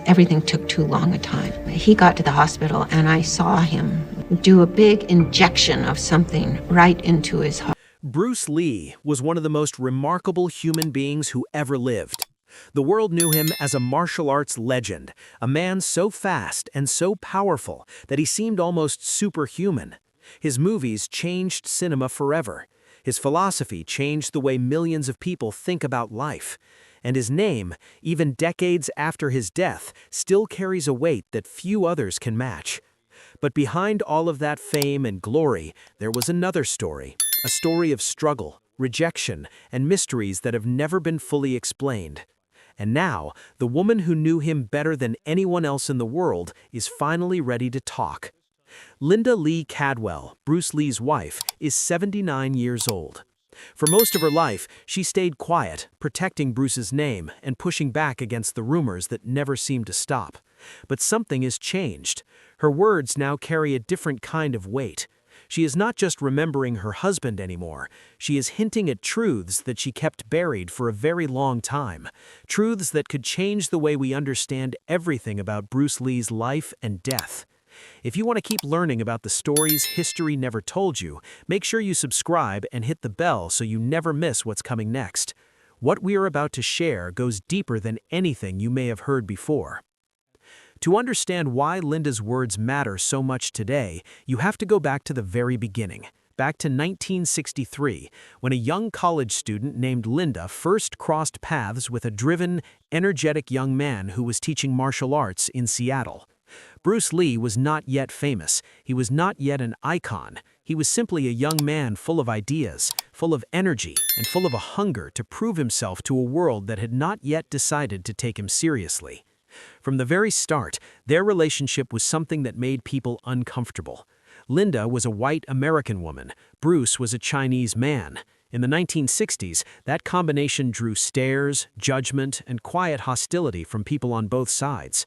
Everything took too long a time. He got to the hospital, and I saw him do a big injection of something right into his heart. Bruce Lee was one of the most remarkable human beings who ever lived. The world knew him as a martial arts legend, a man so fast and so powerful that he seemed almost superhuman. His movies changed cinema forever. His philosophy changed the way millions of people think about life. And his name, even decades after his death, still carries a weight that few others can match. But behind all of that fame and glory, there was another story, a story of struggle, rejection, and mysteries that have never been fully explained. And now, the woman who knew him better than anyone else in the world is finally ready to talk. Linda Lee Cadwell, Bruce Lee's wife, is 79 years old. For most of her life, she stayed quiet, protecting Bruce's name and pushing back against the rumors that never seemed to stop. But something has changed. Her words now carry a different kind of weight. She is not just remembering her husband anymore. She is hinting at truths that she kept buried for a very long time. Truths that could change the way we understand everything about Bruce Lee's life and death. If you want to keep learning about the stories history never told you, make sure you subscribe and hit the bell so you never miss what's coming next. What we are about to share goes deeper than anything you may have heard before. To understand why Linda's words matter so much today, you have to go back to the very beginning, back to 1963, when a young college student named Linda first crossed paths with a driven, energetic young man who was teaching martial arts in Seattle. Bruce Lee was not yet famous. He was not yet an icon. He was simply a young man full of ideas, full of energy, and full of a hunger to prove himself to a world that had not yet decided to take him seriously. From the very start, their relationship was something that made people uncomfortable. Linda was a white American woman. Bruce was a Chinese man. In the 1960s, that combination drew stares, judgment, and quiet hostility from people on both sides.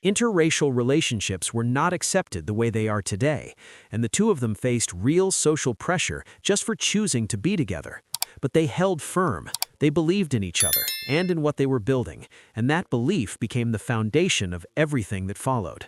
Interracial relationships were not accepted the way they are today, and the two of them faced real social pressure just for choosing to be together. But they held firm. They believed in each other and in what they were building, and that belief became the foundation of everything that followed.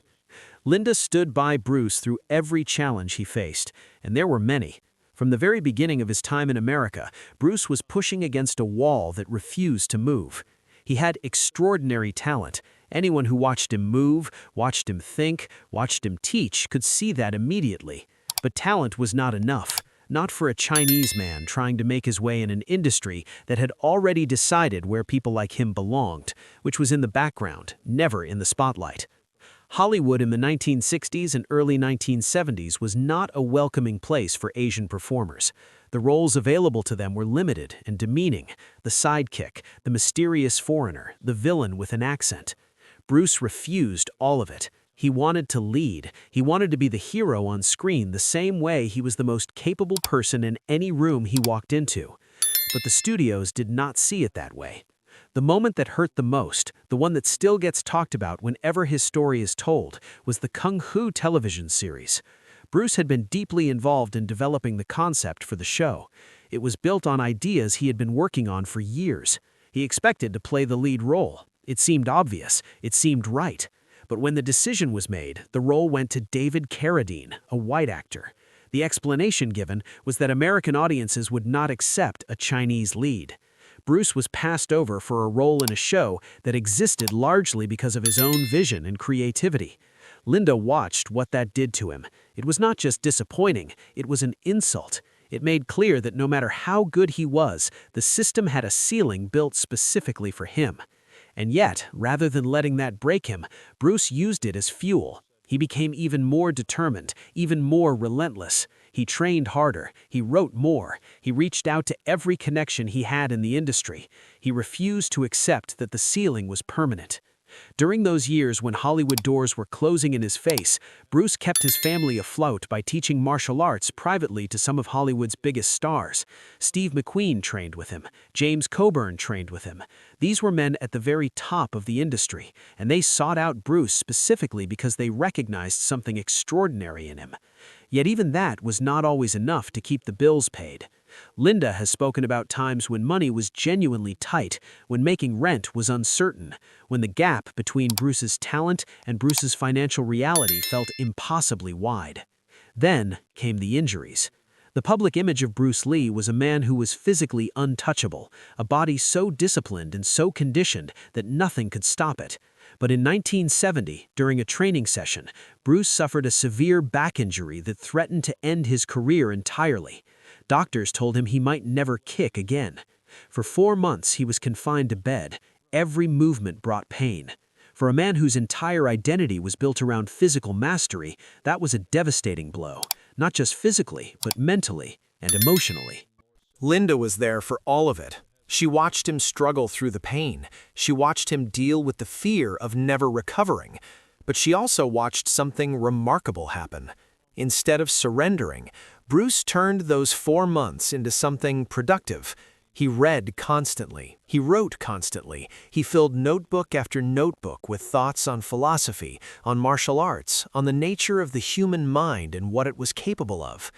Linda stood by Bruce through every challenge he faced, and there were many. From the very beginning of his time in America, Bruce was pushing against a wall that refused to move. He had extraordinary talent. Anyone who watched him move, watched him think, watched him teach could see that immediately. But talent was not enough, not for a Chinese man trying to make his way in an industry that had already decided where people like him belonged, which was in the background, never in the spotlight. Hollywood in the 1960s and early 1970s was not a welcoming place for Asian performers. The roles available to them were limited and demeaning: the sidekick, the mysterious foreigner, the villain with an accent. Bruce refused all of it. He wanted to lead. He wanted to be the hero on screen the same way he was the most capable person in any room he walked into. But the studios did not see it that way. The moment that hurt the most, the one that still gets talked about whenever his story is told, was the Kung Fu television series. Bruce had been deeply involved in developing the concept for the show. It was built on ideas he had been working on for years. He expected to play the lead role. It seemed obvious. It seemed right. But when the decision was made, the role went to David Carradine, a white actor. The explanation given was that American audiences would not accept a Chinese lead. Bruce was passed over for a role in a show that existed largely because of his own vision and creativity. Linda watched what that did to him. It was not just disappointing, it was an insult. It made clear that no matter how good he was, the system had a ceiling built specifically for him. And yet, rather than letting that break him, Bruce used it as fuel. He became even more determined, even more relentless. He trained harder. He wrote more. He reached out to every connection he had in the industry. He refused to accept that the ceiling was permanent. During those years when Hollywood doors were closing in his face, Bruce kept his family afloat by teaching martial arts privately to some of Hollywood's biggest stars. Steve McQueen trained with him. James Coburn trained with him. These were men at the very top of the industry, and they sought out Bruce specifically because they recognized something extraordinary in him. Yet even that was not always enough to keep the bills paid. Linda has spoken about times when money was genuinely tight, when making rent was uncertain, when the gap between Bruce's talent and Bruce's financial reality felt impossibly wide. Then came the injuries. The public image of Bruce Lee was a man who was physically untouchable, a body so disciplined and so conditioned that nothing could stop it. But in 1970, during a training session, Bruce suffered a severe back injury that threatened to end his career entirely. Doctors told him he might never kick again. For 4 months, he was confined to bed. Every movement brought pain. For a man whose entire identity was built around physical mastery, that was a devastating blow, not just physically, but mentally and emotionally. Linda was there for all of it. She watched him struggle through the pain. She watched him deal with the fear of never recovering. But she also watched something remarkable happen. Instead of surrendering, Bruce turned those 4 months into something productive. He read constantly. He wrote constantly. He filled notebook after notebook with thoughts on philosophy, on martial arts, on the nature of the human mind and what it was capable of.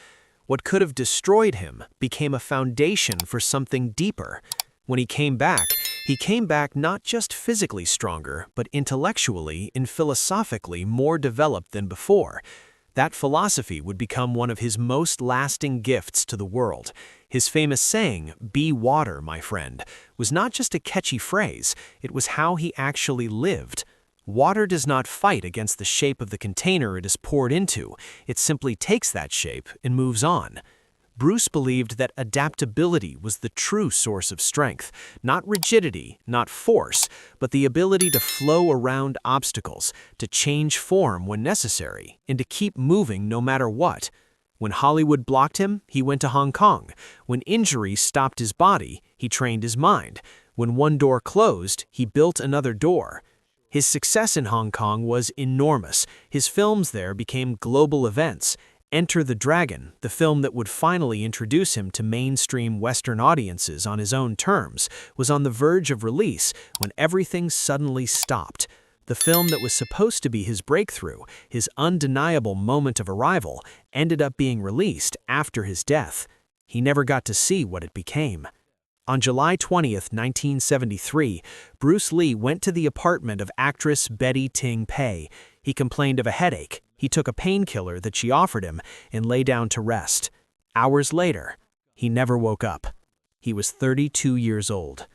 What could have destroyed him became a foundation for something deeper. When he came back not just physically stronger, but intellectually and philosophically more developed than before. That philosophy would become one of his most lasting gifts to the world. His famous saying, "Be water, my friend," was not just a catchy phrase, it was how he actually lived. Water does not fight against the shape of the container it is poured into, it simply takes that shape and moves on. Bruce believed that adaptability was the true source of strength, not rigidity, not force, but the ability to flow around obstacles, to change form when necessary, and to keep moving no matter what. When Hollywood blocked him, he went to Hong Kong. When injury stopped his body, he trained his mind. When one door closed, he built another door. His success in Hong Kong was enormous. His films there became global events. Enter the Dragon, the film that would finally introduce him to mainstream Western audiences on his own terms, was on the verge of release when everything suddenly stopped. The film that was supposed to be his breakthrough, his undeniable moment of arrival, ended up being released after his death. He never got to see what it became. On July 20th, 1973, Bruce Lee went to the apartment of actress Betty Ting Pei. He complained of a headache. He took a painkiller that she offered him and lay down to rest. Hours later, he never woke up. He was 32 years old.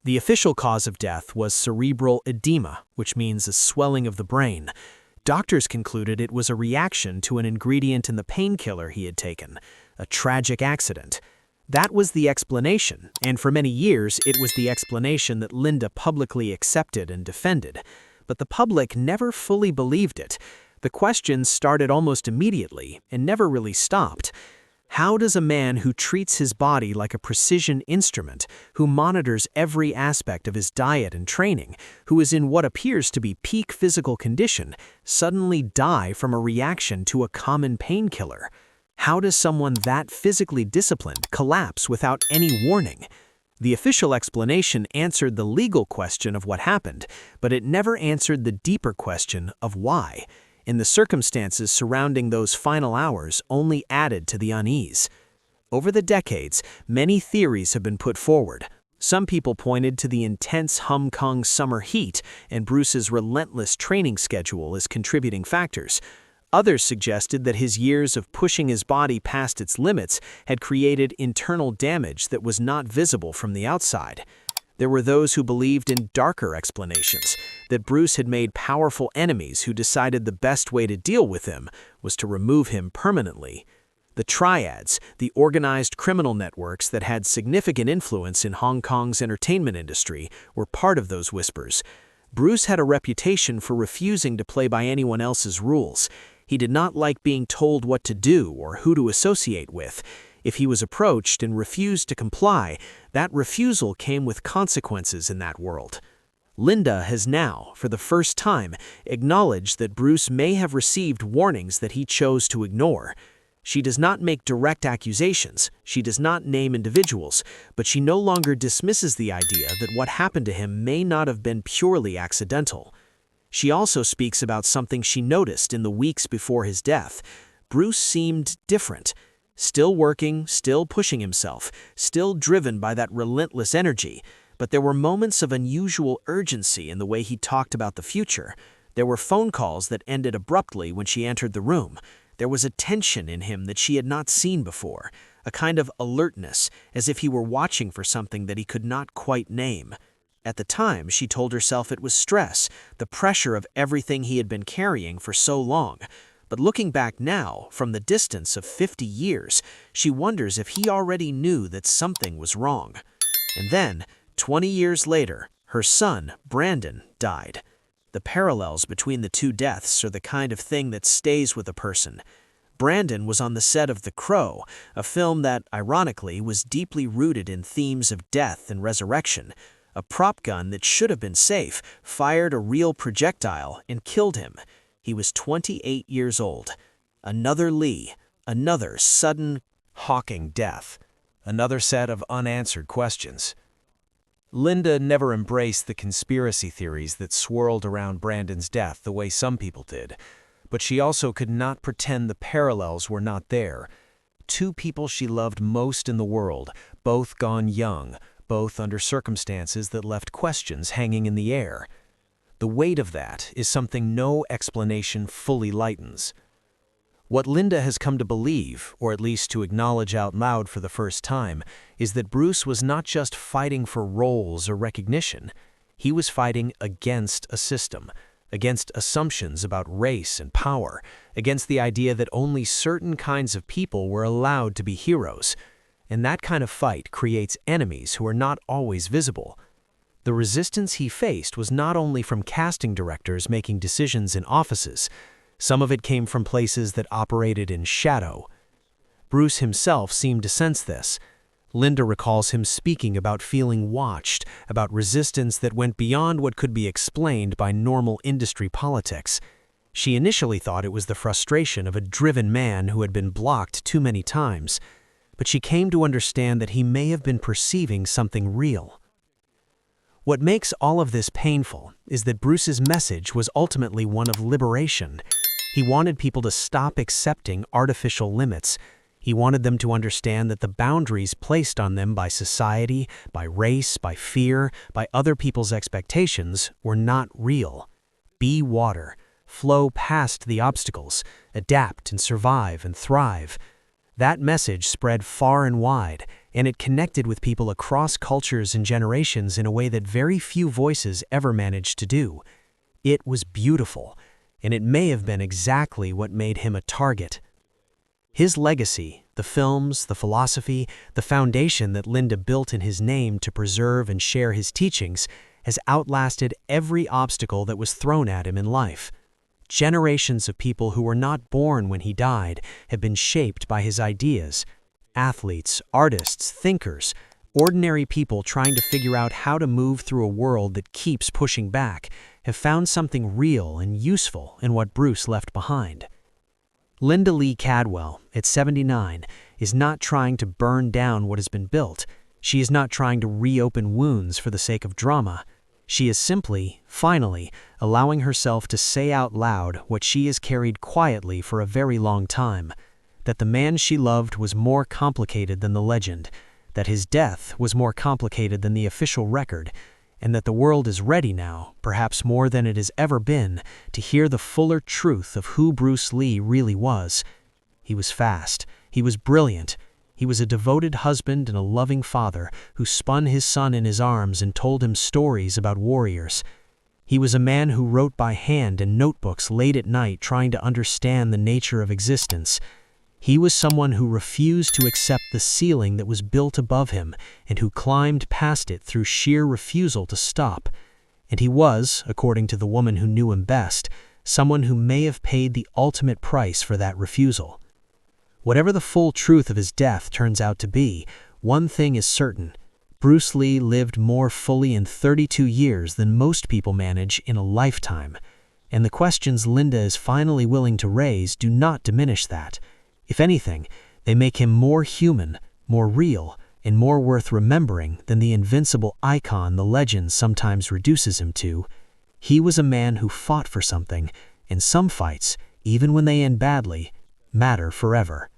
The official cause of death was cerebral edema, which means a swelling of the brain. Doctors concluded it was a reaction to an ingredient in the painkiller he had taken, a tragic accident. That was the explanation, and for many years it was the explanation that Linda publicly accepted and defended. But the public never fully believed it. The questions started almost immediately and never really stopped. How does a man who treats his body like a precision instrument, who monitors every aspect of his diet and training, who is in what appears to be peak physical condition, suddenly die from a reaction to a common painkiller? How does someone that physically disciplined collapse without any warning? The official explanation answered the legal question of what happened, but it never answered the deeper question of why. And the circumstances surrounding those final hours only added to the unease. Over the decades, many theories have been put forward. Some people pointed to the intense Hong Kong summer heat and Bruce's relentless training schedule as contributing factors. Others suggested that his years of pushing his body past its limits had created internal damage that was not visible from the outside. There were those who believed in darker explanations, that Bruce had made powerful enemies who decided the best way to deal with him was to remove him permanently. The triads, the organized criminal networks that had significant influence in Hong Kong's entertainment industry, were part of those whispers. Bruce had a reputation for refusing to play by anyone else's rules. He did not like being told what to do or who to associate with. If he was approached and refused to comply, that refusal came with consequences in that world. Linda has now, for the first time, acknowledged that Bruce may have received warnings that he chose to ignore. She does not make direct accusations, she does not name individuals, but she no longer dismisses the idea that what happened to him may not have been purely accidental. She also speaks about something she noticed in the weeks before his death. Bruce seemed different. Still working, still pushing himself, still driven by that relentless energy. But there were moments of unusual urgency in the way he talked about the future. There were phone calls that ended abruptly when she entered the room. There was a tension in him that she had not seen before, a kind of alertness, as if he were watching for something that he could not quite name. At the time, she told herself it was stress, the pressure of everything he had been carrying for so long. But looking back now, from the distance of 50 years, she wonders if he already knew that something was wrong. And then, 20 years later, her son, Brandon, died. The parallels between the two deaths are the kind of thing that stays with a person. Brandon was on the set of The Crow, a film that, ironically, was deeply rooted in themes of death and resurrection. A prop gun that should have been safe fired a real projectile and killed him. He was 28 years old. Another Lee, another sudden, Hawking death. Another set of unanswered questions. Linda never embraced the conspiracy theories that swirled around Brandon's death the way some people did, but she also could not pretend the parallels were not there. Two people she loved most in the world, both gone young, both under circumstances that left questions hanging in the air. The weight of that is something no explanation fully lightens. What Linda has come to believe, or at least to acknowledge out loud for the first time, is that Bruce was not just fighting for roles or recognition. He was fighting against a system, against assumptions about race and power, against the idea that only certain kinds of people were allowed to be heroes. And that kind of fight creates enemies who are not always visible. The resistance he faced was not only from casting directors making decisions in offices. Some of it came from places that operated in shadow. Bruce himself seemed to sense this. Linda recalls him speaking about feeling watched, about resistance that went beyond what could be explained by normal industry politics. She initially thought it was the frustration of a driven man who had been blocked too many times, but she came to understand that he may have been perceiving something real. What makes all of this painful is that Bruce's message was ultimately one of liberation. He wanted people to stop accepting artificial limits. He wanted them to understand that the boundaries placed on them by society, by race, by fear, by other people's expectations were not real. Be water. Flow past the obstacles. Adapt and survive and thrive. That message spread far and wide, and it connected with people across cultures and generations in a way that very few voices ever managed to do. It was beautiful, and it may have been exactly what made him a target. His legacy, the films, the philosophy, the foundation that Linda built in his name to preserve and share his teachings, has outlasted every obstacle that was thrown at him in life. Generations of people who were not born when he died have been shaped by his ideas. Athletes, artists, thinkers, ordinary people trying to figure out how to move through a world that keeps pushing back, have found something real and useful in what Bruce left behind. Linda Lee Cadwell, at 79, is not trying to burn down what has been built. She is not trying to reopen wounds for the sake of drama. She is simply, finally, allowing herself to say out loud what she has carried quietly for a very long time, that the man she loved was more complicated than the legend, that his death was more complicated than the official record, and that the world is ready now, perhaps more than it has ever been, to hear the fuller truth of who Bruce Lee really was. He was fast. He was brilliant. He was a devoted husband and a loving father who spun his son in his arms and told him stories about warriors. He was a man who wrote by hand in notebooks late at night trying to understand the nature of existence. He was someone who refused to accept the ceiling that was built above him and who climbed past it through sheer refusal to stop. And he was, according to the woman who knew him best, someone who may have paid the ultimate price for that refusal. Whatever the full truth of his death turns out to be, one thing is certain. Bruce Lee lived more fully in 32 years than most people manage in a lifetime. And the questions Linda is finally willing to raise do not diminish that. If anything, they make him more human, more real, and more worth remembering than the invincible icon the legend sometimes reduces him to. He was a man who fought for something, and some fights, even when they end badly, matter forever.